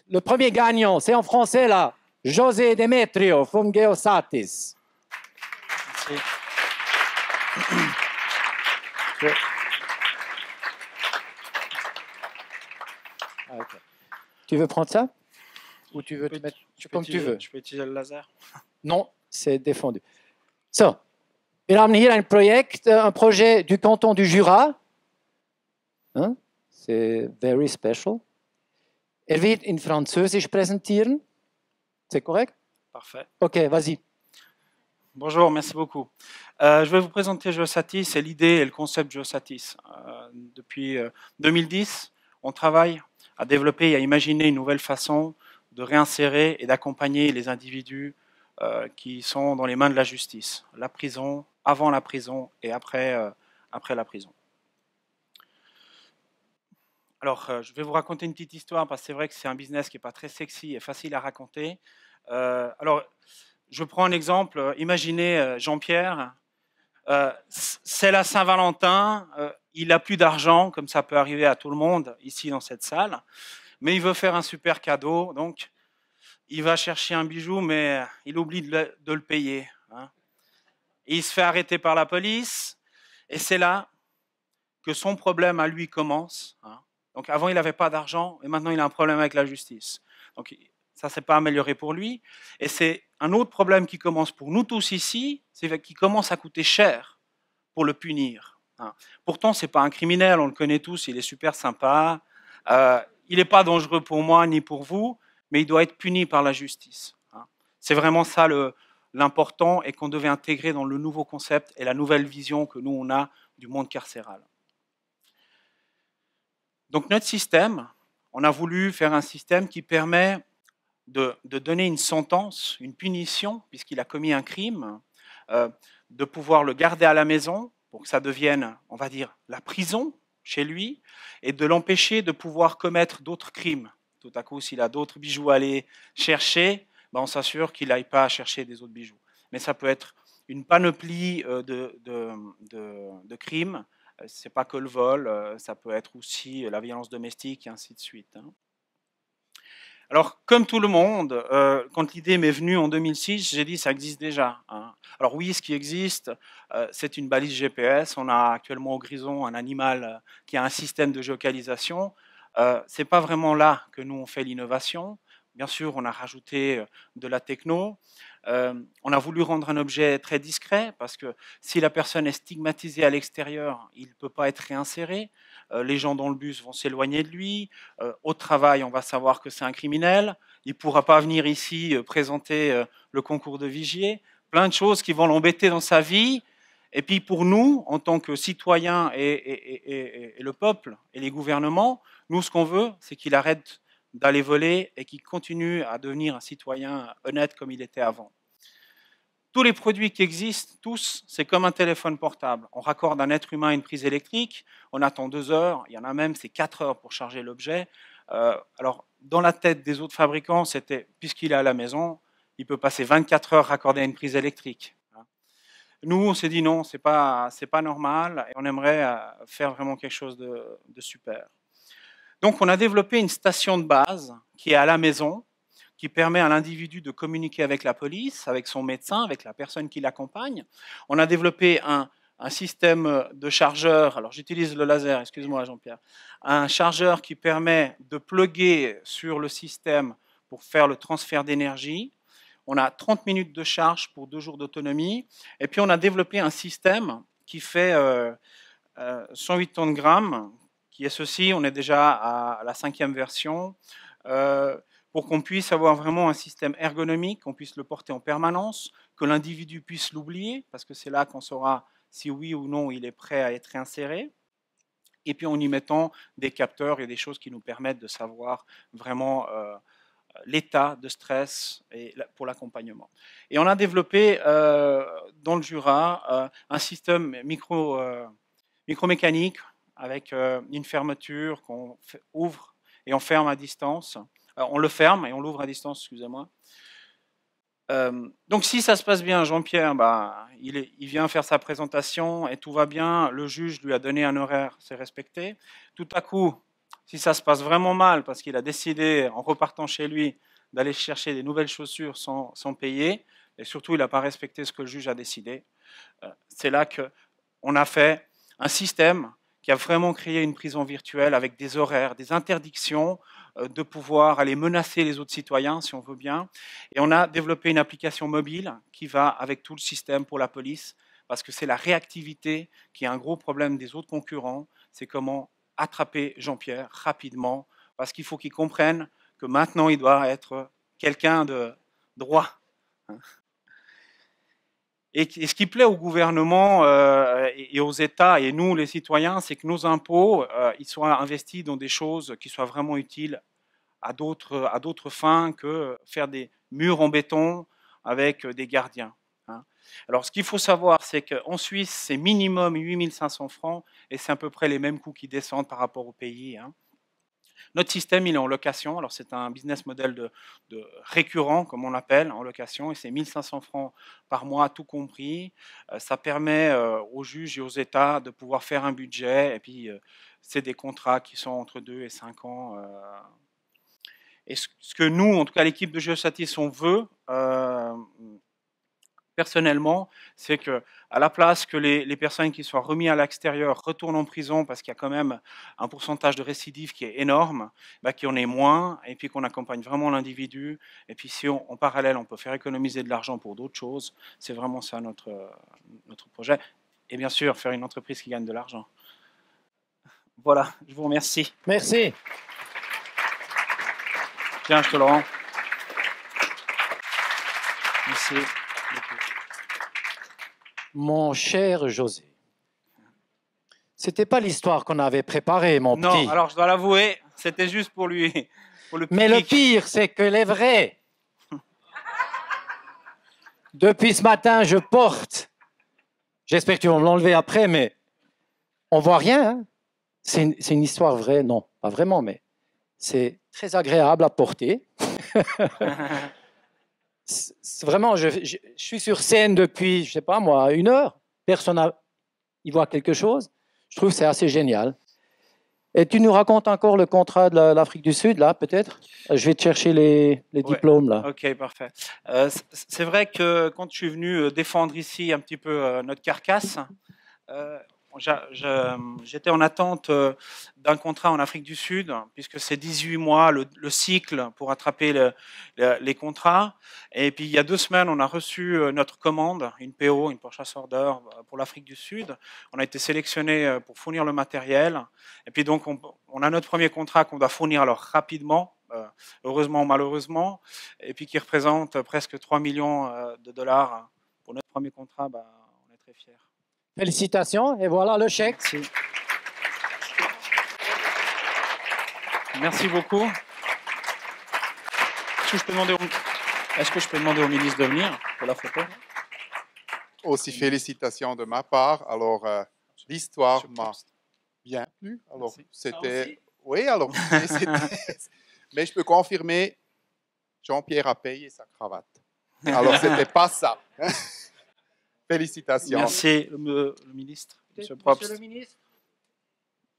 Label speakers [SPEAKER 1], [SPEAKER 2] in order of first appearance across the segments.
[SPEAKER 1] Le premier gagnant, c'est en français là. José Demetrio, Fungeosatis. Merci. Okay. Tu veux prendre ça? Ou tu veux te mettre comme tu veux?
[SPEAKER 2] Je peux utiliser le laser?
[SPEAKER 1] Non, c'est défendu. So, wir haben hier un projet du canton du Jura. Hein? C'est very special. Wird in Französisch präsentieren. C'est correct?
[SPEAKER 2] Parfait.
[SPEAKER 1] Ok, vas-y.
[SPEAKER 2] Bonjour, merci beaucoup. Je vais vous présenter GeoSatis et l'idée et le concept GeoSatis. Depuis 2010, on travaille à développer et à imaginer une nouvelle façon de réinsérer et d'accompagner les individus qui sont dans les mains de la justice. La prison, avant la prison et après la prison. Alors, je vais vous raconter une petite histoire parce que c'est vrai que c'est un business qui n'est pas très sexy et facile à raconter. Alors, je prends un exemple. Imaginez Jean-Pierre, c'est la Saint-Valentin, il n'a plus d'argent, comme ça peut arriver à tout le monde ici dans cette salle, mais il veut faire un super cadeau, donc il va chercher un bijou, mais il oublie de le payer. Hein. Et il se fait arrêter par la police, et c'est là que son problème à lui commence. Hein. Donc avant, il n'avait pas d'argent, et maintenant, il a un problème avec la justice. Donc ça, c'est pas amélioré pour lui. Et c'est un autre problème qui commence pour nous tous ici, c'est qu'il commence à coûter cher pour le punir. Hein. Pourtant, c'est pas un criminel, on le connaît tous, il est super sympa. Il n'est pas dangereux pour moi ni pour vous, mais il doit être puni par la justice. Hein. C'est vraiment ça l'important et qu'on devait intégrer dans le nouveau concept et la nouvelle vision que nous, on a du monde carcéral. Donc notre système, on a voulu faire un système qui permet de donner une sentence, une punition, puisqu'il a commis un crime, de pouvoir le garder à la maison pour que ça devienne, on va dire, la prison chez lui, et de l'empêcher de pouvoir commettre d'autres crimes. Tout à coup, s'il a d'autres bijoux à aller chercher, ben on s'assure qu'il n'aille pas chercher des autres bijoux. Mais ça peut être une panoplie de crimes. Ce n'est pas que le vol, ça peut être aussi la violence domestique et ainsi de suite. Hein. Alors, comme tout le monde, quand l'idée m'est venue en 2006, j'ai dit ça existe déjà. Hein. Alors oui, ce qui existe, c'est une balise GPS. On a actuellement au Grison un animal qui a un système de géolocalisation. Ce n'est pas vraiment là que nous on fait l'innovation. Bien sûr, on a rajouté de la techno. On a voulu rendre un objet très discret parce que si la personne est stigmatisée à l'extérieur, il ne peut pas être réinséré. Les gens dans le bus vont s'éloigner de lui. Au travail, on va savoir que c'est un criminel. Il ne pourra pas venir ici présenter le concours de Vigier. Plein de choses qui vont l'embêter dans sa vie. Et puis pour nous, en tant que citoyens et le peuple et les gouvernements, nous, ce qu'on veut, c'est qu'il arrête d'aller voler et qu'il continue à devenir un citoyen honnête comme il était avant. Tous les produits qui existent, tous, c'est comme un téléphone portable. On raccorde un être humain à une prise électrique, on attend 2 heures, il y en a même, c'est 4 heures pour charger l'objet. Alors, dans la tête des autres fabricants, c'était, puisqu'il est à la maison, il peut passer 24 heures raccordé à une prise électrique. Nous, on s'est dit non, c'est pas normal, et on aimerait faire vraiment quelque chose de super. Donc, on a développé une station de base qui est à la maison, qui permet à l'individu de communiquer avec la police, avec son médecin, avec la personne qui l'accompagne. On a développé un système de chargeur, alors j'utilise le laser, excuse-moi Jean-Pierre, un chargeur qui permet de plugger sur le système pour faire le transfert d'énergie. On a 30 minutes de charge pour 2 jours d'autonomie. Et puis on a développé un système qui fait 108 tonnes de grammes, qui est ceci, on est déjà à la 5e version, pour qu'on puisse avoir vraiment un système ergonomique, qu'on puisse le porter en permanence, que l'individu puisse l'oublier, parce que c'est là qu'on saura si oui ou non il est prêt à être réinséré. Et puis en y mettant des capteurs et des choses qui nous permettent de savoir vraiment l'état de stress et pour l'accompagnement. Et on a développé dans le Jura un système micromécanique avec une fermeture qu'on ouvre et on ferme à distance. On le ferme et on l'ouvre à distance, excusez-moi. Donc si ça se passe bien, Jean-Pierre, il vient faire sa présentation et tout va bien, le juge lui a donné un horaire, c'est respecté. Tout à coup, si ça se passe vraiment mal, parce qu'il a décidé, en repartant chez lui, d'aller chercher des nouvelles chaussures sans payer, et surtout il n'a pas respecté ce que le juge a décidé, c'est là qu'on a fait un système qui a vraiment créé une prison virtuelle avec des horaires, des interdictions de pouvoir aller menacer les autres citoyens, si on veut bien. Et on a développé une application mobile qui va avec tout le système pour la police, parce que c'est la réactivité qui est un gros problème des autres concurrents. C'est comment attraper Jean-Pierre rapidement, parce qu'il faut qu'il comprenne que maintenant, il doit être quelqu'un de droit. Et ce qui plaît au gouvernement et aux États et nous, les citoyens, c'est que nos impôts, ils soient investis dans des choses qui soient vraiment utiles à d'autres fins que faire des murs en béton avec des gardiens. Alors, ce qu'il faut savoir, c'est qu'en Suisse, c'est minimum 8 500 francs et c'est à peu près les mêmes coûts qui descendent par rapport au pays. Notre système, il est en location. Alors, c'est un business model de récurrent, comme on l'appelle, en location. Et c'est 1 500 francs par mois, tout compris. Ça permet aux juges et aux États de pouvoir faire un budget. Et puis, c'est des contrats qui sont entre 2 et 5 ans. Et ce que nous, en tout cas, l'équipe de Geostatis, on veut, personnellement, c'est que à la place que les personnes qui soient remises à l'extérieur retournent en prison parce qu'il y a quand même un pourcentage de récidive qui est énorme, qu'il y en ait moins et puis qu'on accompagne vraiment l'individu. Et puis si en parallèle, on peut faire économiser de l'argent pour d'autres choses, c'est vraiment ça notre projet. Et bien sûr, faire une entreprise qui gagne de l'argent. Voilà, je vous remercie.
[SPEAKER 1] Merci.
[SPEAKER 2] Tiens, je te le rends. Merci.
[SPEAKER 1] Mon cher José, c'était pas l'histoire qu'on avait préparée, mon petit.
[SPEAKER 2] Non, alors je dois l'avouer, c'était juste pour lui. Pour le
[SPEAKER 1] Mais le pire, c'est que les vrais. Depuis ce matin, je porte. J'espère que tu vas me l'enlever après, mais on voit rien. Hein. C'est une histoire vraie, non, pas vraiment, mais c'est très agréable à porter. Vraiment, je suis sur scène depuis, je sais pas moi, 1 heure. Personne y voit quelque chose. Je trouve que c'est assez génial. Et tu nous racontes encore le contrat de l'Afrique du Sud, là, peut-être? Je vais te chercher les diplômes, là.
[SPEAKER 2] Ok, parfait. C'est vrai que quand je suis venu défendre ici un petit peu notre carcasse, j'étais en attente d'un contrat en Afrique du Sud, puisque c'est 18 mois le cycle pour attraper les contrats. Et puis il y a 2 semaines, on a reçu notre commande, une PO, une purchase order pour l'Afrique du Sud. On a été sélectionné pour fournir le matériel. Et puis donc on a notre premier contrat qu'on doit fournir alors rapidement, heureusement ou malheureusement, et puis qui représente presque 3 millions de dollars pour notre premier contrat. On est très fiers.
[SPEAKER 1] Félicitations, et voilà le chèque.
[SPEAKER 2] Merci. Merci beaucoup. Est-ce que je peux demander au ministre de venir pour la photo?
[SPEAKER 3] Aussi, félicitations de ma part. Alors, l'histoire m'a bien plu. Alors, c'était... Oui, alors... Mais je peux confirmer, Jean-Pierre a payé sa cravate. Alors, c'était pas ça. Félicitations.
[SPEAKER 2] Merci, le ministre.
[SPEAKER 1] Monsieur le ministre,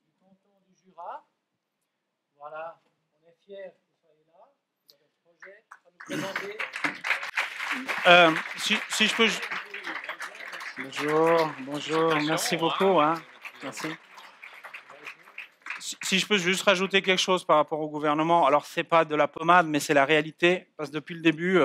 [SPEAKER 1] du canton du Jura, voilà, on est fiers que vous soyez là. Vous avez un projet à nous présenter.
[SPEAKER 2] Si je peux... Bonjour, merci beaucoup. Merci. Si je peux juste rajouter quelque chose par rapport au gouvernement, alors c'est pas de la pommade, mais c'est la réalité, parce que depuis le début...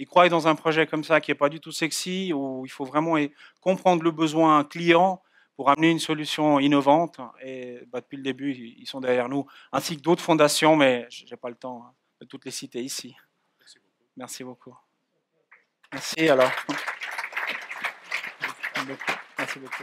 [SPEAKER 2] ils croient dans un projet comme ça qui n'est pas du tout sexy, où il faut vraiment comprendre le besoin client pour amener une solution innovante. Et depuis le début, ils sont derrière nous, ainsi que d'autres fondations, mais je n'ai pas le temps de toutes les citer ici. Merci beaucoup. Merci alors. Merci beaucoup.